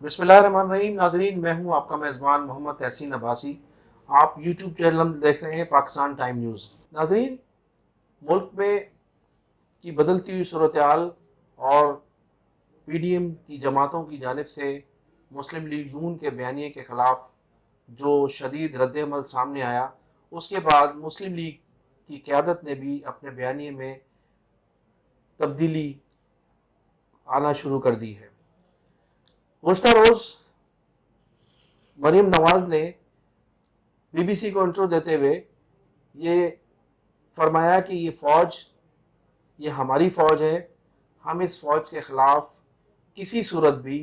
بسم اللہ الرحمن الرحیم. ناظرین، میں ہوں آپ کا میزبان محمد تحسین عباسی. آپ یوٹیوب چینل دیکھ رہے ہیں پاکستان ٹائم نیوز. ناظرین، ملک میں کی بدلتی ہوئی صورتحال اور پی ڈی ایم کی جماعتوں کی جانب سے مسلم لیگ نون کے بیانیے کے خلاف جو شدید رد عمل سامنے آیا، اس کے بعد مسلم لیگ کی قیادت نے بھی اپنے بیانیے میں تبدیلی آنا شروع کر دی ہے. گزشتہ روز مریم نواز نے بی بی سی کو انٹرو دیتے ہوئے یہ فرمایا کہ یہ فوج یہ ہماری فوج ہے، ہم اس فوج کے خلاف کسی صورت بھی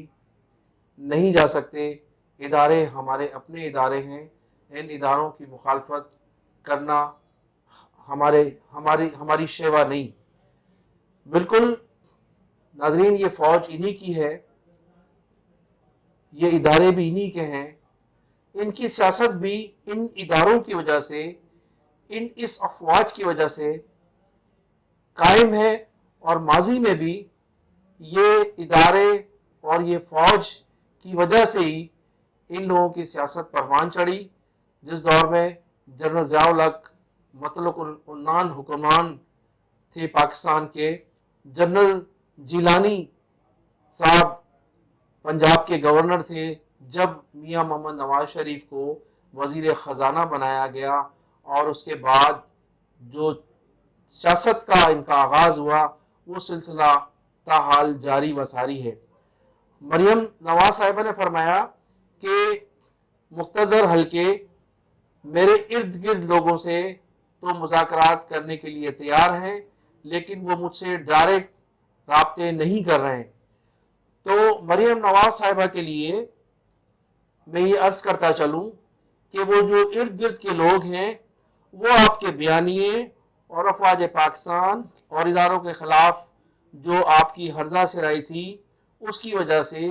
نہیں جا سکتے. ادارے ہمارے اپنے ادارے ہیں، ان اداروں کی مخالفت کرنا ہماری شیوا نہیں. بالکل ناظرین، یہ فوج انہی کی ہے، یہ ادارے بھی انہی کے ہیں. ان کی سیاست بھی ان اداروں کی وجہ سے، اس افواج کی وجہ سے قائم ہے، اور ماضی میں بھی یہ ادارے اور یہ فوج کی وجہ سے ہی ان لوگوں کی سیاست پروان چڑھی. جس دور میں جنرل ضیاء الحق مطلق العنان حکمران تھے پاکستان کے، جنرل جیلانی صاحب پنجاب کے گورنر تھے، جب میاں محمد نواز شریف کو وزیر خزانہ بنایا گیا اور اس کے بعد جو سیاست کا ان کا آغاز ہوا، وہ سلسلہ تاحال جاری و ساری ہے. مریم نواز صاحبہ نے فرمایا کہ مقتدر حلقے میرے ارد گرد لوگوں سے تو مذاکرات کرنے کے لیے تیار ہیں، لیکن وہ مجھ سے ڈائریکٹ رابطے نہیں کر رہے ہیں. تو مریم نواز صاحبہ کے لیے میں یہ عرض کرتا چلوں کہ وہ جو ارد گرد کے لوگ ہیں، وہ آپ کے بیانیے اور افواج پاکستان اور اداروں کے خلاف جو آپ کی ہرزہ سرائی تھی، اس کی وجہ سے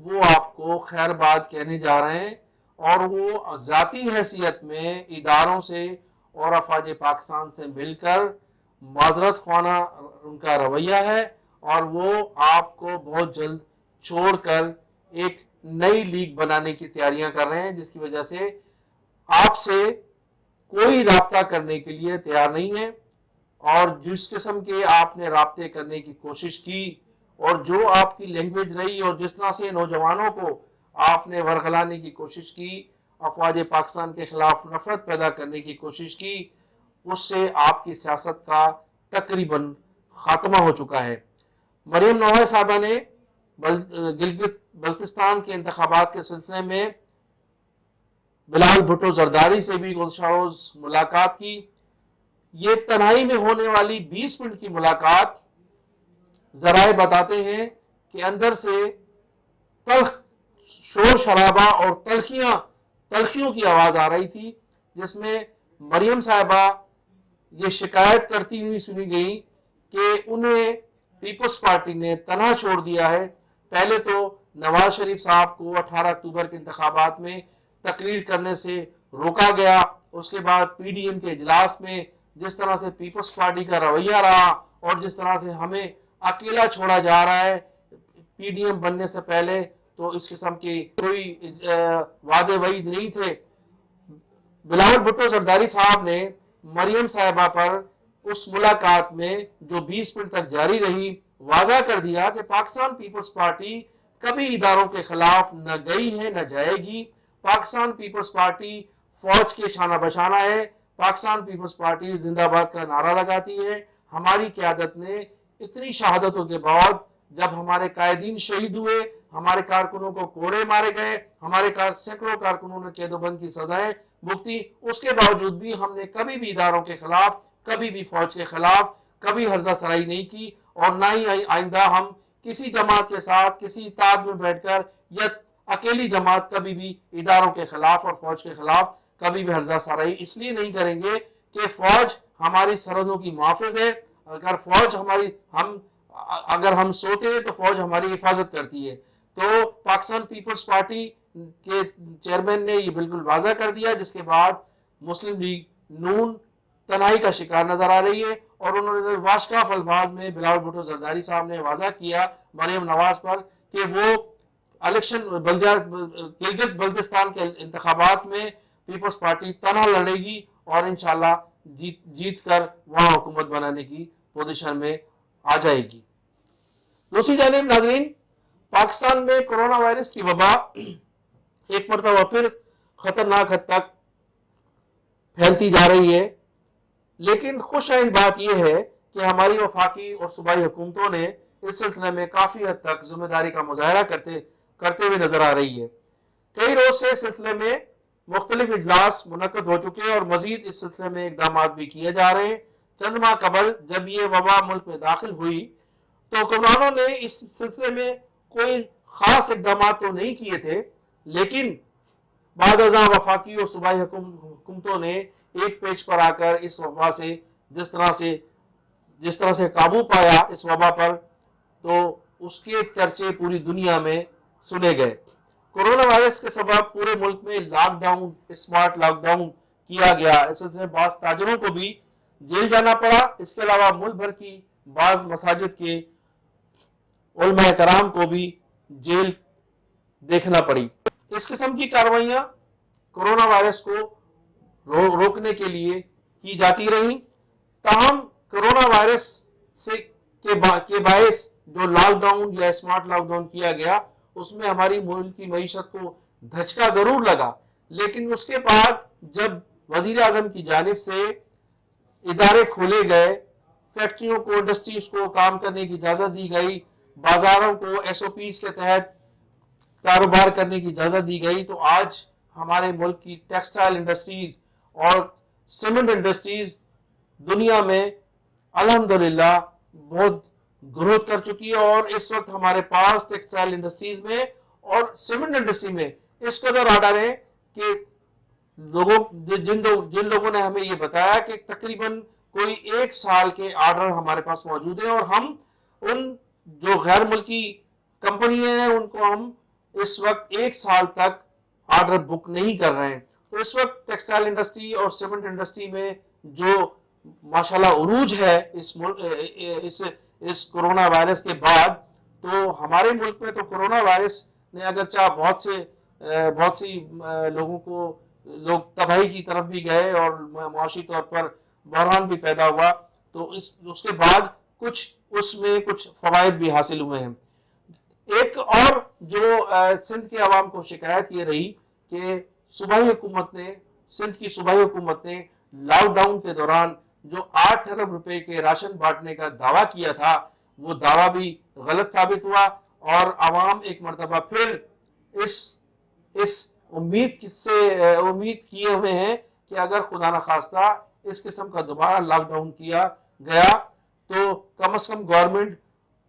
وہ آپ کو خیر بات کہنے جا رہے ہیں، اور وہ ذاتی حیثیت میں اداروں سے اور افواج پاکستان سے مل کر معذرت خوانا ان کا رویہ ہے، اور وہ آپ کو بہت جلد چھوڑ کر ایک نئی لیگ بنانے کی تیاریاں کر رہے ہیں، جس کی وجہ سے آپ سے کوئی رابطہ کرنے کے لیے تیار نہیں ہے. اور جس قسم کے آپ نے رابطے کرنے کی کوشش کی، اور جو آپ کی لینگویج رہی، اور جس طرح سے نوجوانوں کو آپ نے ورغلانے کی کوشش کی، افواج پاکستان کے خلاف نفرت پیدا کرنے کی کوشش کی، اس سے آپ کی سیاست کا تقریباً خاتمہ ہو چکا ہے. مریم نواز صاحبہ نے گلگت بلتستان کے انتخابات کے سلسلے میں بلال بھٹو زرداری سے بھی گزشتہ روز ملاقات کی. یہ تنہائی میں ہونے والی 20 منٹ کی ملاقات ذرائع بتاتے ہیں کہ اندر سے تلخ شور شرابہ اور تلخیوں کی آواز آ رہی تھی، جس میں مریم صاحبہ یہ شکایت کرتی ہوئی سنی گئی کہ انہیں پیپلز پارٹی نے تنہا چھوڑ دیا ہے. پہلے تو نواز شریف صاحب کو 18 اکتوبر کے انتخابات میں تقریر کرنے سے روکا گیا. اس کے بعد پی ڈی ایم کے اجلاس میں جس طرح سے پیپلز پارٹی کا رویہ رہا، اور جس طرح سے ہمیں اکیلا چھوڑا جا رہا ہے پی ڈی ایم بننے سے پہلے، تو اس قسم کی کوئی وعدے وعید نہیں تھے. بلال بھٹو زرداری صاحب نے مریم صاحبہ پر اس ملاقات میں جو 20 منٹ تک جاری رہی واضح کر دیا کہ پاکستان پیپلز پارٹی کبھی اداروں کے خلاف نہ گئی ہے نہ جائے گی. پاکستان پیپلز پارٹی فوج کے شانہ بشانہ ہے. پاکستان پیپلز پارٹی زندہ باد کا نعرہ لگاتی ہے. ہماری قیادت نے اتنی شہادتوں کے بعد، جب ہمارے قائدین شہید ہوئے، ہمارے کارکنوں کو کوڑے مارے گئے، ہمارے سینکڑوں کارکنوں نے قید و بند کی سزائیں بھگتی، اس کے باوجود بھی ہم نے کبھی بھی اداروں کے خلاف، کبھی بھی فوج کے خلاف کبھی ہرزہ سرائی نہیں کی، اور نہ ہی آئندہ ہم کسی جماعت کے ساتھ کسی اتحاد میں بیٹھ کر یا اکیلی جماعت کبھی بھی اداروں کے خلاف اور فوج کے خلاف کبھی بھی ہرزہ سرائی اس لیے نہیں کریں گے کہ فوج ہماری سرحدوں کی محافظ ہے. اگر ہم سوتے ہیں تو فوج ہماری حفاظت کرتی ہے. تو پاکستان پیپلز پارٹی کے چیئرمین نے یہ بالکل واضح کر دیا، جس کے بعد مسلم لیگ نون تنہائی کا شکار نظر آ رہی ہے. اور انہوں نے واشکاف الفاظ میں بلال بھٹو زرداری صاحب نے واضح کیا مریم نواز پر کہ وہ الیکشن گلگت بلتستان کے انتخابات میں پیپلز پارٹی تنہا لڑے گی اور انشاءاللہ جیت کر وہاں حکومت بنانے کی پوزیشن میں آ جائے گی. دوسری جانب ناظرین، پاکستان میں کرونا وائرس کی وبا ایک مرتبہ پھر خطرناک حد تک پھیلتی جا رہی ہے، لیکن خوش آئند بات یہ ہے کہ ہماری وفاقی اور صوبائی حکومتوں نے اس سلسلے میں کافی حد تک ذمہ داری کا مظاہرہ کرتے ہوئے نظر آ رہی ہے. کئی روز سے اس سلسلے میں مختلف اجلاس منعقد ہو چکے ہیں اور مزید اس سلسلے میں اقدامات بھی کیے جا رہے ہیں. چند ماہ قبل جب یہ وبا ملک میں داخل ہوئی تو حکمرانوں نے اس سلسلے میں کوئی خاص اقدامات تو نہیں کیے تھے، لیکن بعد ازاں وفاقی اور صوبائی حکومتوں نے ایک پیج پر آ کر اس وبا سے جس طرح سے قابو پایا اس وبا پر، تو اس کے چرچے پوری دنیا میں سنے گئے. کورونا وائرس کے سبب پورے ملک میں lockdown, smart lockdown کیا گیا. اس سے بعض تاجروں کو بھی جیل جانا پڑا. اس کے علاوہ ملک بھر کی بعض مساجد کے علماء کرام کو بھی جیل دیکھنا پڑی. اس قسم کی کارروائیاں کورونا وائرس کو روکنے کے لیے کی جاتی رہیں. تاہم کورونا وائرس کے باعث جو لاک ڈاؤن یا اسمارٹ لاک ڈاؤن کیا گیا اس میں ہماری ملک کی معیشت کو دھچکا ضرور لگا، لیکن اس کے بعد جب وزیر اعظم کی جانب سے ادارے کھولے گئے، فیکٹریوں کو، انڈسٹریز کو کام کرنے کی اجازت دی گئی، بازاروں کو ایس او پیز کے تحت کاروبار کرنے کی اجازت دی گئی، تو آج ہمارے ملک کی ٹیکسٹائل انڈسٹریز اور سیمنٹ انڈسٹریز دنیا میں الحمدللہ بہت گروتھ کر چکی ہے. اور اس وقت ہمارے پاس ٹیکسٹائل انڈسٹریز میں اور سیمنٹ انڈسٹری میں اس قدر آرڈر ہے کہ جن لوگوں نے ہمیں یہ بتایا کہ تقریباً کوئی 1 سال کے آرڈر ہمارے پاس موجود ہیں، اور ہم ان جو غیر ملکی کمپنیاں ہیں ان کو ہم اس وقت 1 سال تک آرڈر بک نہیں کر رہے ہیں. تو اس وقت ٹیکسٹائل انڈسٹری اور سیمنٹ انڈسٹری میں جو ماشاءاللہ عروج ہے اس کرونا وائرس کے بعد، تو ہمارے ملک میں تو کرونا وائرس نے اگرچہ بہت سی لوگ تباہی کی طرف بھی گئے اور معاشی طور پر بحران بھی پیدا ہوا، تو اس کے بعد اس میں کچھ فوائد بھی حاصل ہوئے ہیں. ایک اور جو سندھ کے عوام کو شکایت یہ رہی کہ سندھ کی صوبائی حکومت نے لاک ڈاؤن کے دوران جو 8 ارب روپے کے راشن بانٹنے کا دعویٰ کیا تھا، وہ دعویٰ بھی غلط ثابت ہوا، اور عوام ایک مرتبہ پھر اس امید کیے ہوئے ہیں کہ اگر خدا نخواستہ اس قسم کا دوبارہ لاک ڈاؤن کیا گیا تو کم از کم گورنمنٹ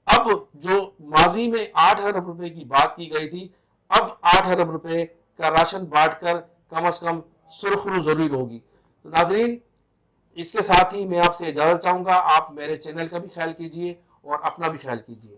اب جو ماضی میں 8 ارب روپے کی بات کی گئی تھی، اب 8 ارب روپے کا راشن بانٹ کر کم از کم سرخرو ضرور ہوگی. تو ناظرین، اس کے ساتھ ہی میں آپ سے اجازت چاہوں گا. آپ میرے چینل کا بھی خیال کیجئے اور اپنا بھی خیال کیجئے.